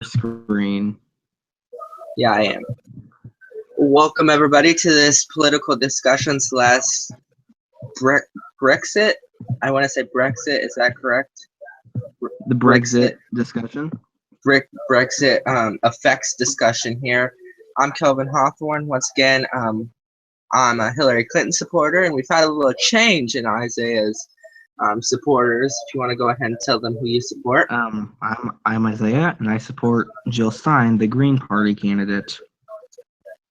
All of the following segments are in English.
screen. Yeah, I am. Welcome everybody to this political discussion slash Brexit. I want to say Brexit. Is that correct? The Brexit discussion. Brexit effects discussion here. I'm Kelvin Hawthorne. Once again, I'm a Hillary Clinton supporter, and we've had a little change in Isaiah's supporters. If you want to go ahead and tell them who you support. I'm Isaiah, and I support Jill Stein, the Green Party candidate.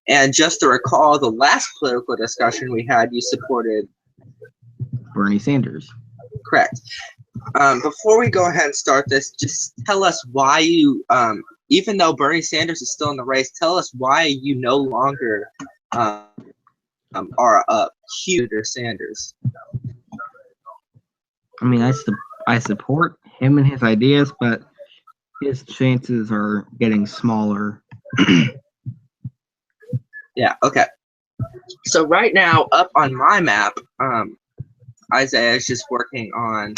And just to recall, the last political discussion we had, you supported Bernie Sanders. Correct. Before we go ahead and start this, just tell us why you, even though Bernie Sanders is still in the race, tell us why you no longer are a huge Sanders. I mean, I support him and his ideas, but his chances are getting smaller. Yeah, okay. So right now, up on my map, Isaiah is just working on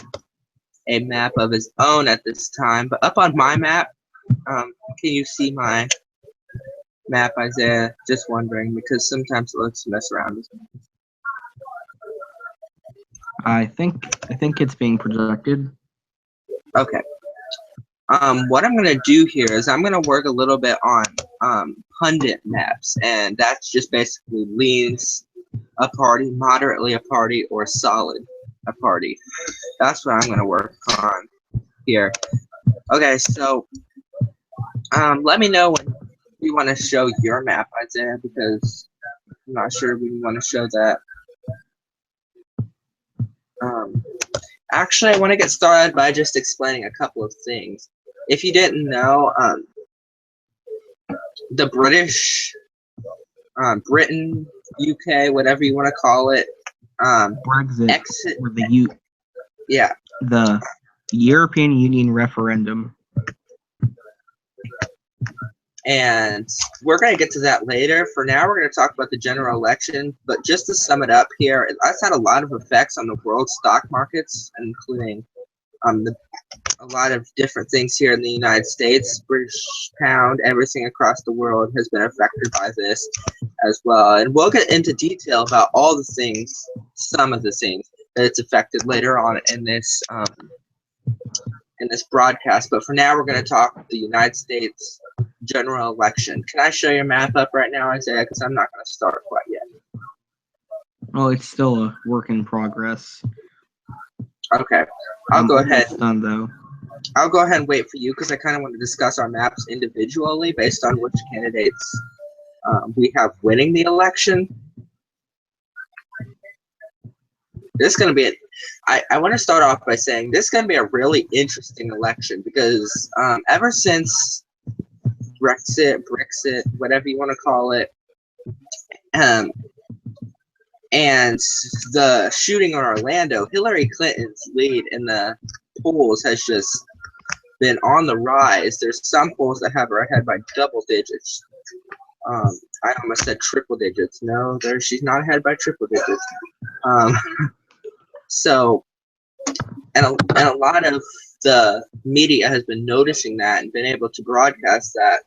a map of his own at this time. But up on my map, can you see my map, Isaiah? Just wondering, because sometimes it looks to mess around. I think it's being projected. Okay. What I'm gonna do here is I'm gonna work a little bit on pundit maps, and that's just basically leans a party, moderately a party, or solid a party. That's what I'm gonna work on here. Okay, so let me know when you want to show your map, Isaiah, because I'm not sure we want to show that. Actually, I want to get started by just explaining a couple of things. If you didn't know, the British, Britain, UK, whatever you want to call it, Brexit, exit, or the European Union referendum. And we're going to get to that later. For now, we're going to talk about the general election. But just to sum it up here, that's had a lot of effects on the world stock markets, including a lot of different things here in the United States. British pound, everything across the world has been affected by this as well. And we'll get into detail about all the things, some of the things that it's affected later on in this broadcast. But for now, we're going to talk the United States general election. Can I show your map up right now, Isaiah? Because I'm not going to start quite yet. Well, it's still a work in progress. Okay. I'll go ahead. It's done, though. I'll go ahead and wait for you because I kind of want to discuss our maps individually based on which candidates we have winning the election. This is going to be I want to start off by saying this is going to be a really interesting election because ever since Brexit, whatever you want to call it, and the shooting in Orlando, Hillary Clinton's lead in the polls has just been on the rise. There's some polls that have her ahead by double digits. I almost said triple digits. No, she's not ahead by triple digits. So, and a lot of the media has been noticing that and been able to broadcast that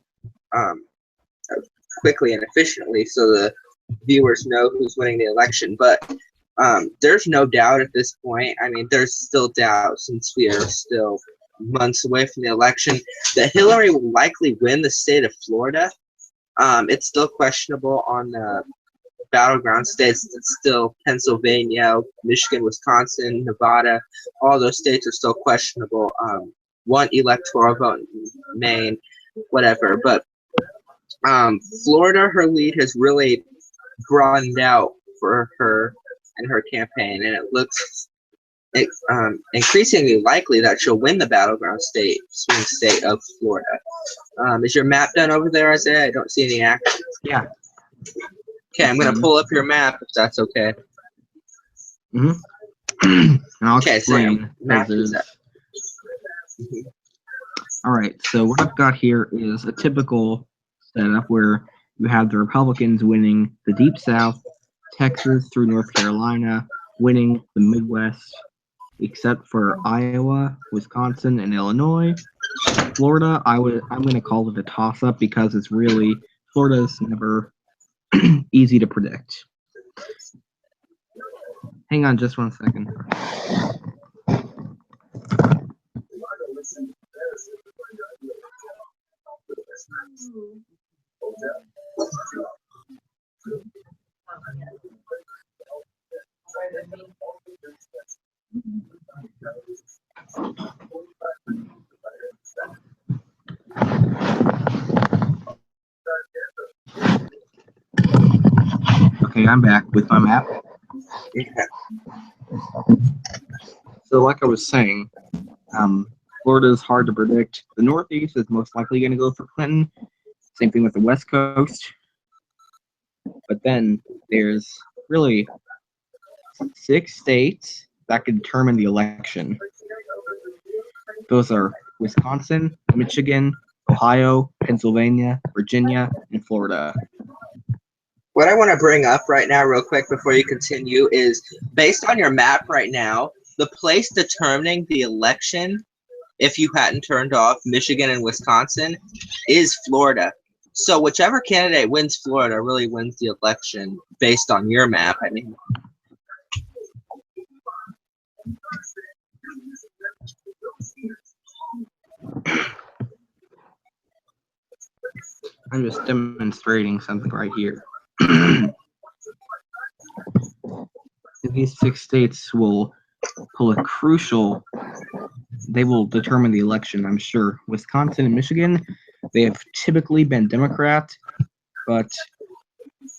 quickly and efficiently so the viewers know who's winning the election. But there's no doubt at this point, I mean, there's still doubt since we are still months away from the election, that Hillary will likely win the state of Florida. It's still questionable on the battleground states. It's still Pennsylvania, Michigan, Wisconsin, Nevada. All those states are still questionable. One electoral vote in Maine, whatever. But Florida, her lead has really broadened out for her and her campaign, and it looks increasingly likely that she'll win the battleground swing state of Florida. Is your map done over there, Isaiah? I don't see any action. Yeah. Okay, I'm going to pull up your map if that's okay. And I'll explain. Map is up. All right, so what I've got here is a typical setup where you have the Republicans winning the Deep South, Texas through North Carolina, winning the Midwest, except for Iowa, Wisconsin, and Illinois. Florida, I'm going to call it a toss-up because it's really Florida's never easy to predict. Hang on just 1 second. Okay, I'm back with my map. So like I was saying, Florida is hard to predict. The Northeast is most likely going to go for Clinton. Same thing with the West Coast. But then there's really 6 states that can determine the election. Those are Wisconsin, Michigan, Ohio, Pennsylvania, Virginia, and Florida. What I want to bring up right now real quick before you continue is, based on your map right now, the place determining the election, if you hadn't turned off Michigan and Wisconsin, is Florida. So whichever candidate wins Florida really wins the election based on your map, I mean. I'm just demonstrating something right here. These 6 states will pull a crucial, they will determine the election, I'm sure. Wisconsin and Michigan, they have typically been Democrat, but,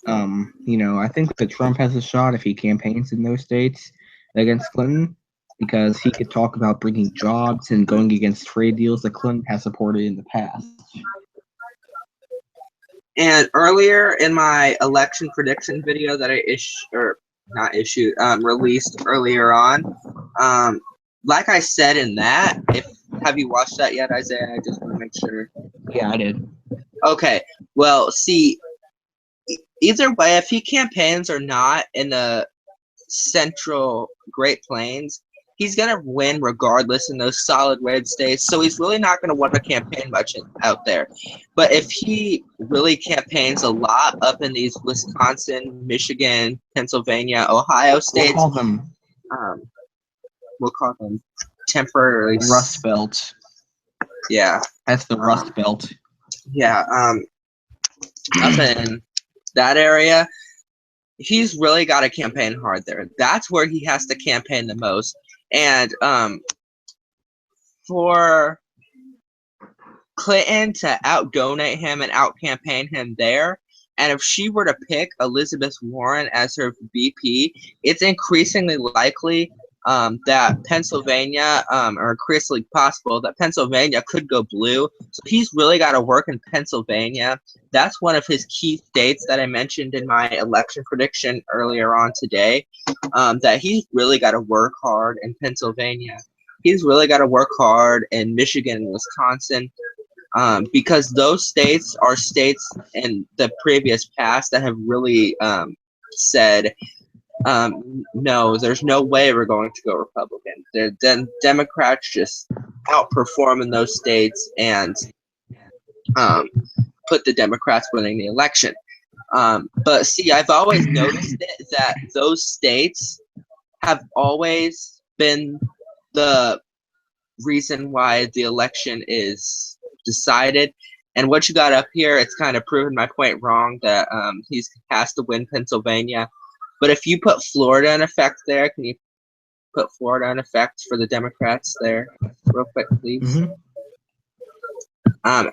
I think that Trump has a shot if he campaigns in those states against Clinton, because he could talk about bringing jobs and going against trade deals that Clinton has supported in the past. And earlier in my election prediction video that I released earlier on, like I said in that, have you watched that yet, Isaiah? I just want to make sure. Yeah, I did. Okay, well, see, either way, if he campaigns or not in the central Great Plains, he's going to win regardless in those solid red states, so he's really not going to want to campaign much out there. But if he really campaigns a lot up in these Wisconsin, Michigan, Pennsylvania, Ohio states, we'll call them temporarily Rust Belt. Yeah. That's the Rust Belt. Yeah, up in that area, he's really got to campaign hard there. That's where he has to campaign the most. And for Clinton to out-donate him and out-campaign him there, and if she were to pick Elizabeth Warren as her VP, it's increasingly likely that Pennsylvania, or increasingly possible that Pennsylvania could go blue. So he's really got to work in Pennsylvania. That's one of his key states that I mentioned in my election prediction earlier on today, that he's really got to work hard in Pennsylvania. He's really got to work hard in Michigan and Wisconsin, because those states are states in the previous past that have really said, no, there's no way we're going to go Republican. The Democrats just outperform in those states and put the Democrats winning the election. But see, I've always noticed that those states have always been the reason why the election is decided. And what you got up here, it's kind of proven my point wrong that he has to win Pennsylvania. But if you put Florida in effect there, can you put Florida in effect for the Democrats there real quick, please? Mm-hmm.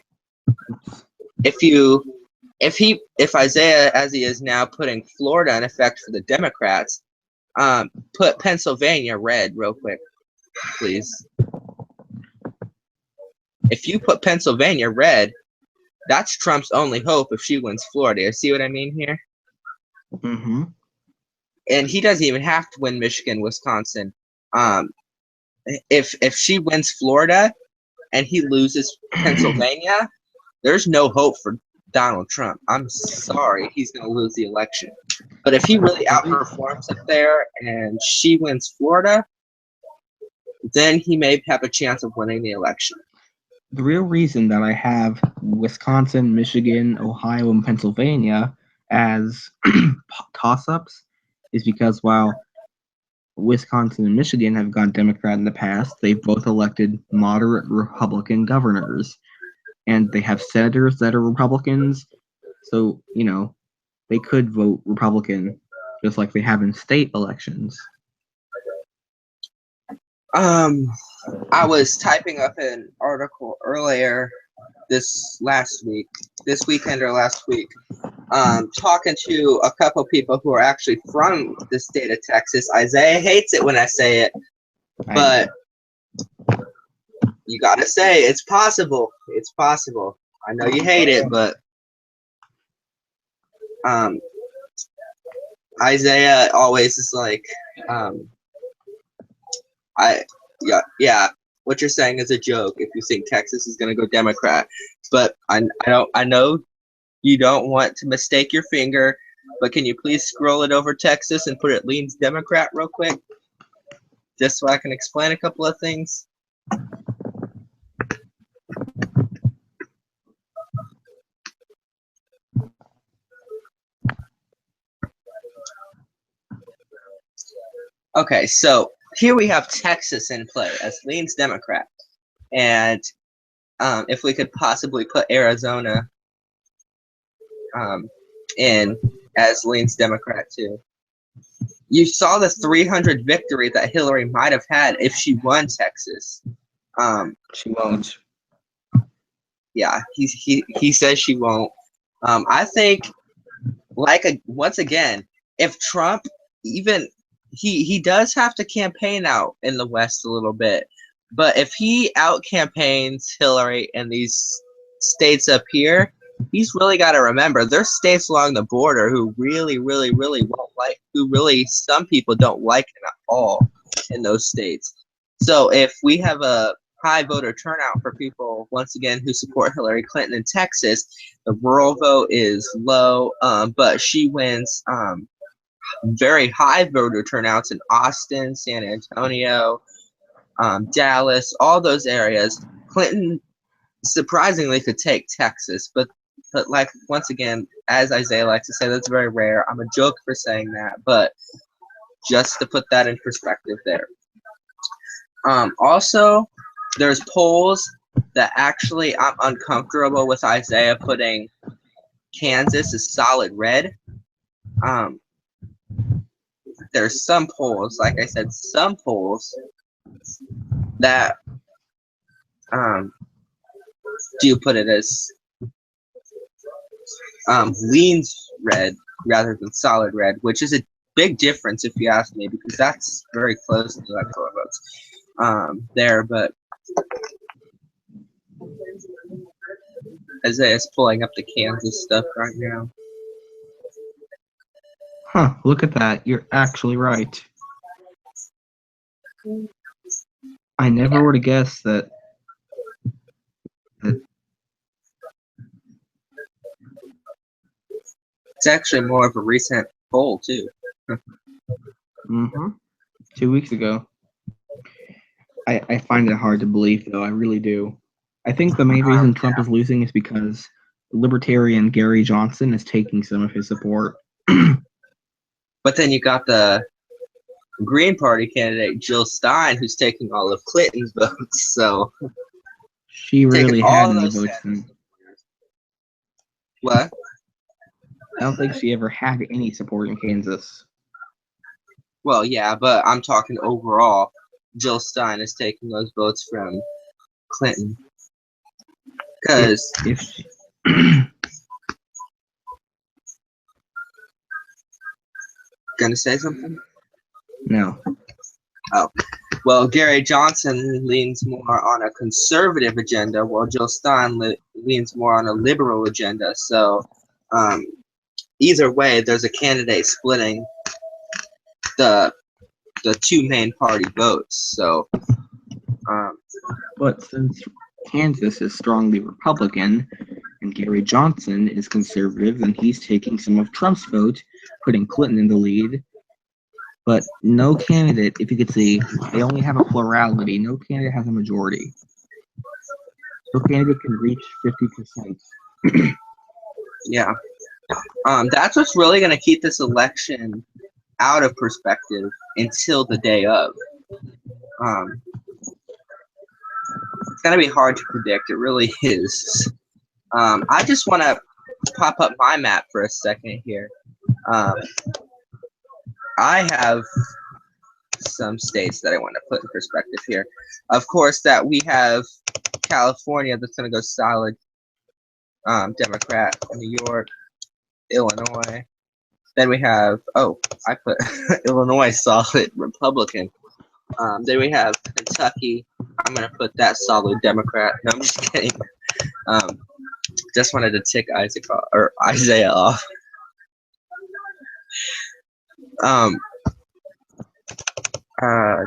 If Isaiah, as he is now, putting Florida in effect for the Democrats, put Pennsylvania red real quick, please. If you put Pennsylvania red, that's Trump's only hope if she wins Florida. You see what I mean here? Mm-hmm. And he doesn't even have to win Michigan, Wisconsin. If she wins Florida and he loses Pennsylvania, there's no hope for Donald Trump. I'm sorry, he's going to lose the election. But if he really outperforms it there and she wins Florida, then he may have a chance of winning the election. the real reason that I have Wisconsin, Michigan, Ohio, and Pennsylvania as toss-ups is because while Wisconsin and Michigan have gone Democrat in the past, they've both elected moderate Republican governors, and they have senators that are Republicans. So, they could vote Republican just like they have in state elections. I was typing up an article earlier this weekend or last week, talking to a couple people who are actually from the state of Texas. Isaiah hates it when I say it, but you gotta say it's possible. It's possible. I know you hate it, but Isaiah always is like, yeah. What you're saying is a joke if you think Texas is gonna go Democrat, but I know you don't want to mistake your finger, but can you please scroll it over Texas and put it leans Democrat real quick, just so I can explain a couple of things. Okay, so here we have Texas in play as leans Democrat, and if we could possibly put Arizona in as leans Democrat too. You saw the 300 victory that Hillary might have had if she won Texas. She won't. Yeah, he says she won't. I think, once again, if Trump even he does have to campaign out in the West a little bit, but if he out campaigns Hillary in these states up here, he's really got to remember there's states along the border who really won't like, who really some people don't like him at all in those states. So if we have a high voter turnout for people, once again, who support Hillary Clinton in Texas, the rural vote is low, but she wins very high voter turnouts in Austin, San Antonio, Dallas, all those areas. Clinton surprisingly could take Texas, but like, once again, as Isaiah likes to say, that's very rare. I'm a joke for saying that, but just to put that in perspective there. Also, there's polls that actually I'm uncomfortable with Isaiah putting Kansas as solid red. There's some polls, like I said, some polls that do put it as leans red rather than solid red, which is a big difference if you ask me, because that's very close to electoral votes there. But Isaiah's pulling up the Kansas stuff right now. Huh, look at that. You're actually right. I never would have guessed that. It's actually more of a recent poll, too. 2 weeks ago. I find it hard to believe, though. I really do. I think the main reason Trump is losing is because Libertarian Gary Johnson is taking some of his support. But then you got the Green Party candidate, Jill Stein, who's taking all of Clinton's votes. So she really had any votes then. What? I don't think she ever had any support in Kansas. Well, yeah, but I'm talking overall. Jill Stein is taking those votes from Clinton. Because if she... Gonna say something? No. Oh. Well, Gary Johnson leans more on a conservative agenda, while Jill Stein leans more on a liberal agenda. So either way, there's a candidate splitting the two main party votes. So but since Kansas is strongly Republican and Gary Johnson is conservative, then he's taking some of Trump's vote, putting Clinton in the lead. But no candidate, if you could see, they only have a plurality. No candidate has a majority. no candidate can reach 50%. Yeah. That's what's really going to keep this election out of perspective until the day of. It's going to be hard to predict. It really is. I just want to pop up my map for a second here. I have some states that I want to put in perspective here. Of course, that we have California that's going to go solid Democrat, New York, Illinois. Then we have, I put Illinois solid Republican. Then we have Kentucky. I'm going to put that solid Democrat. No, I'm just kidding. Just wanted to tick Isaiah off.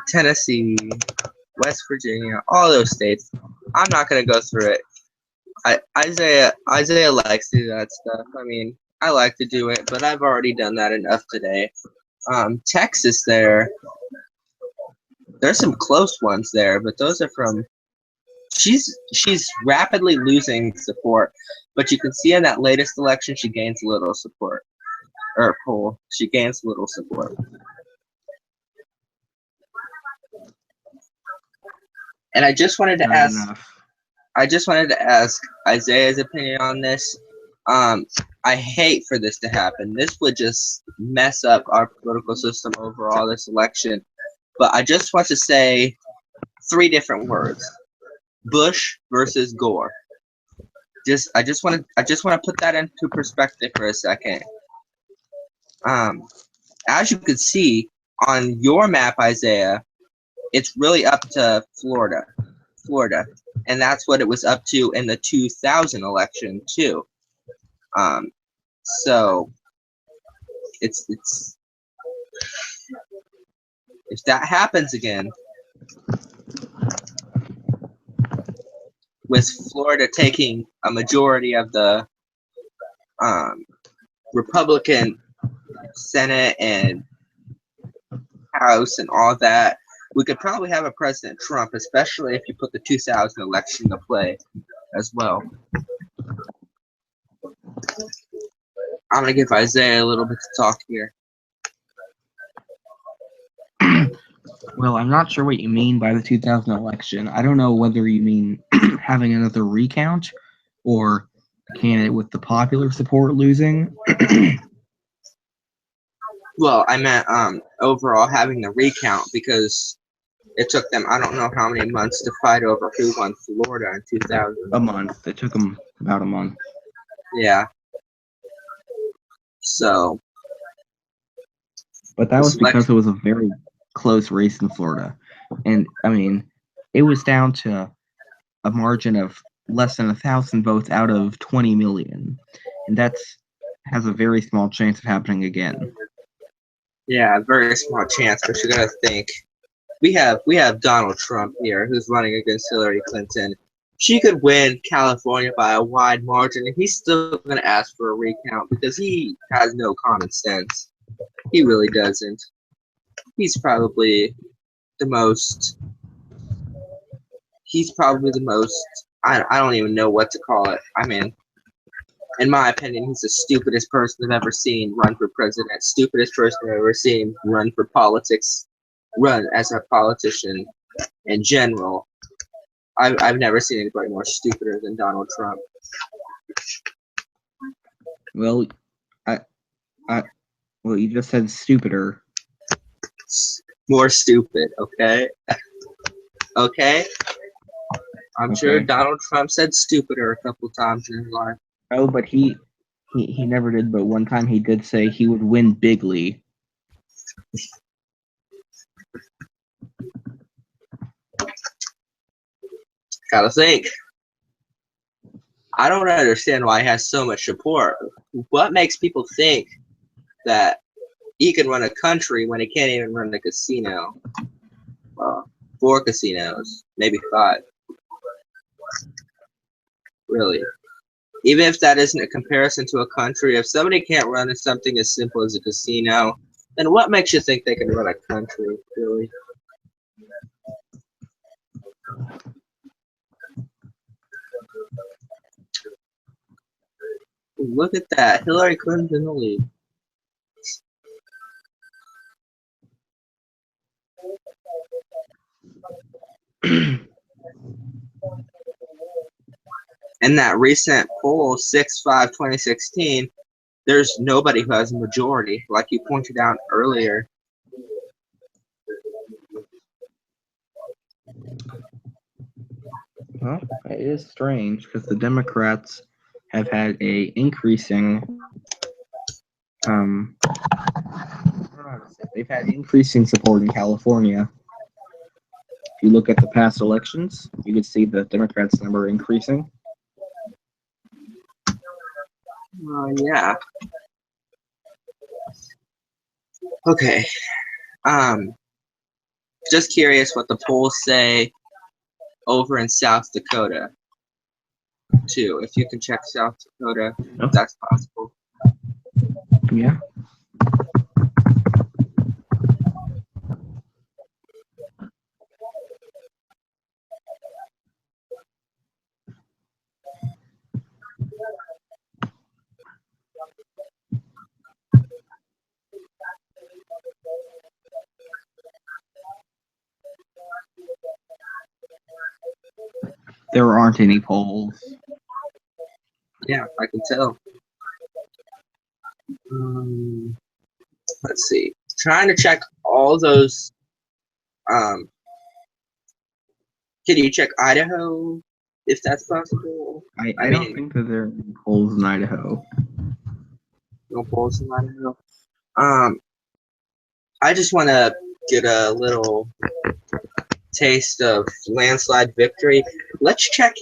Tennessee, West Virginia, all those states. I'm not going to go through it. Isaiah likes to do that stuff. I mean, I like to do it, but I've already done that enough today. Texas there's some close ones there, but those are from, she's rapidly losing support, but you can see in that latest election, she gains little support, or poll, she gains little support. And I just wanted to ask Isaiah's opinion on this. I hate for this to happen. This would just mess up our political system overall, this election. But I just want to say 3 different words: Bush versus Gore. I just want to put that into perspective for a second. As you can see on your map, Isaiah, it's really up to Florida, and that's what it was up to in the 2000 election too. So it's if that happens again, with Florida taking a majority of the Republican Senate and House and all that, we could probably have a President Trump, especially if you put the 2000 election into play as well. I'm going to give Isaiah a little bit to talk here. Well, I'm not sure what you mean by the 2000 election. I don't know whether you mean having another recount or a candidate with the popular support losing. Well, I meant overall having the recount, because it took them, I don't know how many months to fight over who won Florida in 2000. A month. It took them about a month. Yeah. So. But that was because it was a very close race in Florida. And, I mean, it was down to a margin of less than 1,000 votes out of 20 million. And has a very small chance of happening again. Yeah, very small chance, but you gotta think. We have Donald Trump here, who's running against Hillary Clinton. She could win California by a wide margin, and he's still gonna ask for a recount because he has no common sense. He really doesn't. He's probably the most. I don't even know what to call it. I mean, in my opinion, he's the stupidest person I've ever seen run for president. Stupidest person I've ever seen run for politics, run as a politician in general. I've never seen anybody more stupider than Donald Trump. Well, well, you just said stupider. More stupid, okay? Okay? I'm sure Donald Trump said stupider a couple times in his life. Oh, but he never did, but one time he did say he would win bigly. Gotta think. I don't understand why he has so much support. What makes people think that he can run a country when he can't even run a casino? Well, 4 casinos, maybe 5. Really. Even if that isn't a comparison to a country, if somebody can't run something as simple as a casino, then what makes you think they can run a country, really? Look at that. Hillary Clinton's in the lead. In that recent poll, 6/5/2016, there's nobody who has a majority, like you pointed out earlier. Well, it is strange because the Democrats have had a increasing I don't know how to say it. They've had increasing support in California. If you look at the past elections, you can see the Democrats' number increasing. Yeah. Okay. Just curious what the polls say over in South Dakota, too. If you can check South Dakota, if that's possible. Yeah. There aren't any polls. Yeah, I can tell. Let's see. Trying to check all those. Can you check Idaho, if that's possible? I don't think that there are any polls in Idaho. No polls in Idaho. I just want to get a little taste of landslide victory. Let's check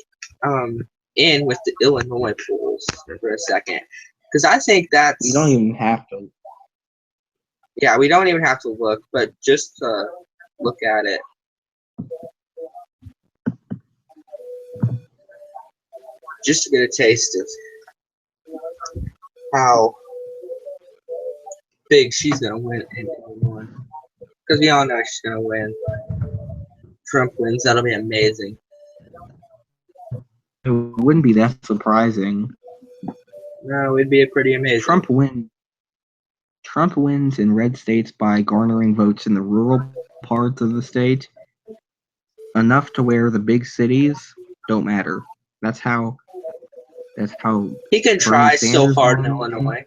in with the Illinois polls for a second, because I think that's. You don't even have to. Yeah, we don't even have to look, but just look at it. Just to get a taste of how big she's going to win in Illinois. Because we all know she's going to win. Trump wins, that'll be amazing. It wouldn't be that surprising. No, it'd be pretty amazing. Trump wins in red states by garnering votes in the rural parts of the state, enough to where the big cities don't matter. That's how he can try so hard in Illinois.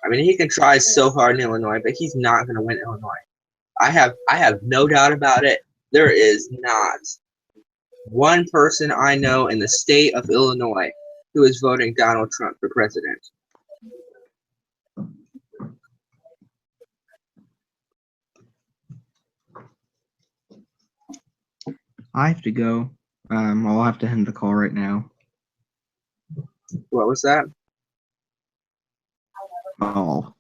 I mean, he can try so hard in Illinois, but he's not going to win Illinois. I have no doubt about it. There is not one person I know in the state of Illinois who is voting Donald Trump for president. I have to go. I'll have to end the call right now. What was that? Oh.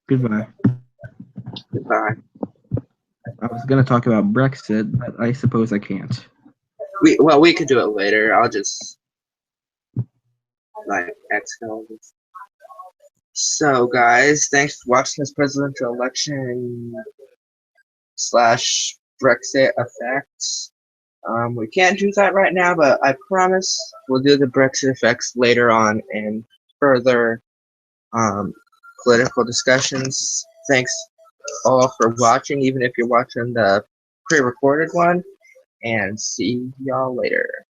Goodbye. Goodbye. I was going to talk about Brexit, but I suppose I can't. We could do it later. I'll just exhale. So, guys, thanks for watching this presidential election / Brexit effects. We can't do that right now, but I promise we'll do the Brexit effects later on in further political discussions. Thanks all for watching, even if you're watching the pre-recorded one, and see y'all later.